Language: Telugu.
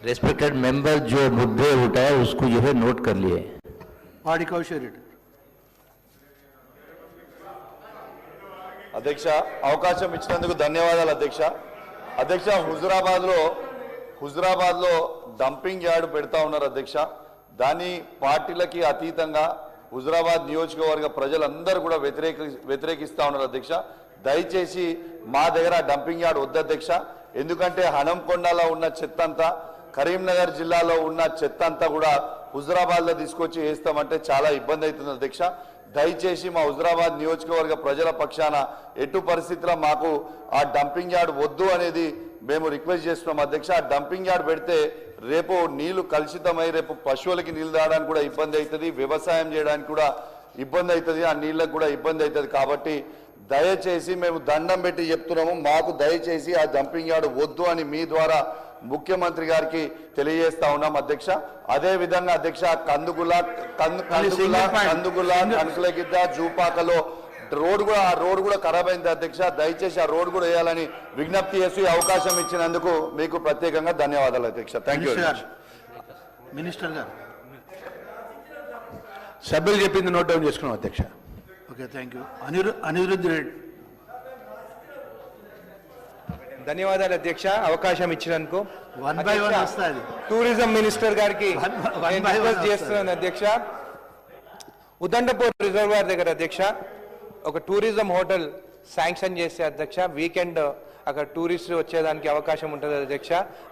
रेस्पेक्टेड मेंबर जो मुद्दे उठाए उसको जो है नोट कर लिए। पाड़ी कौशल అధ్యక్ష అవకాశం ఇచ్చినందుకు ధన్యవాదాలు అధ్యక్ష. అధ్యక్ష హుజురాబాద్ లో డంపింగ్ యార్డ్ పెడతా ఉన్నారు అధ్యక్ష. దాని పార్టీలకి అతీతంగా హుజురాబాద్ నియోజకవర్గ ప్రజలందరూ కూడా వ్యతిరేకిస్తా ఉన్నారు అధ్యక్ష. దయచేసి మా దగ్గర డంపింగ్ యార్డ్ వద్దు అధ్యక్ష. ఎందుకంటే హనంకొండలో ఉన్న చెత్త అంతా, కరీంనగర్ జిల్లాలో ఉన్న చెత్త అంతా కూడా హుజురాబాద్ లో తీసుకొచ్చి వేస్తామంటే చాలా ఇబ్బంది అవుతుంది అధ్యక్ష. దయచేసి మా హుజురాబాద్ నియోజకవర్గ ప్రజల పక్షాన ఎటు పరిస్థితుల్లో మాకు ఆ డంపింగ్ యార్డ్ వద్దు అనేది మేము రిక్వెస్ట్ చేస్తున్నాం అధ్యక్ష. ఆ డంపింగ్ యార్డ్ పెడితే రేపు నీళ్లు కలుషితమై రేపు పశువులకి నీళ్లు తాగడానికి కూడా ఇబ్బంది అవుతుంది, వ్యవసాయం చేయడానికి కూడా ఇబ్బంది అవుతుంది, ఆ నీళ్ళకు కూడా ఇబ్బంది అవుతుంది. కాబట్టి దయచేసి మేము దండం పెట్టి చెప్తున్నాము, మాకు దయచేసి ఆ డంపింగ్ యార్డ్ వద్దు అని మీ ద్వారా ముఖ్యమంత్రి గారికి తెలియజేస్తా ఉన్నాం అధ్యక్ష. అదే విధంగా అధ్యక్ష కందుగుల కనుకలగిద్ద జూపాకలో ఆ రోడ్ కూడా ఖరాబ్ అయింది అధ్యక్ష. దయచేసి ఆ రోడ్ కూడా వేయాలని విజ్ఞప్తి చేసి అవకాశం ఇచ్చినందుకు మీకు ప్రత్యేకంగా ధన్యవాదాలు అధ్యక్ష. Thank you. మినిస్టర్ గారు సభ్యులు చెప్పింది నోట్ డౌన్ చేసుకున్నాం అధ్యక్ష. Okay, thank you. Anirudh Reddy. ధన్యవాదాలు అధ్యక్ష అవకాశం ఇచ్చినందుకు. వన్ బై వన్ వస్తుంది. టూరిజం మినిస్టర్ గారికి రిక్వెస్ట్ చేస్తున్నాను అధ్యక్ష. ఉదండపూర్ రిజర్వాయర్ దగ్గర అధ్యక్ష ఒక టూరిజం హోటల్ శాంక్షన్ చేస్తే అధ్యక్ష వీకెండ్ అక్కడ టూరిస్టులు వచ్చేదానికి అవకాశం ఉంటుంది అధ్యక్ష.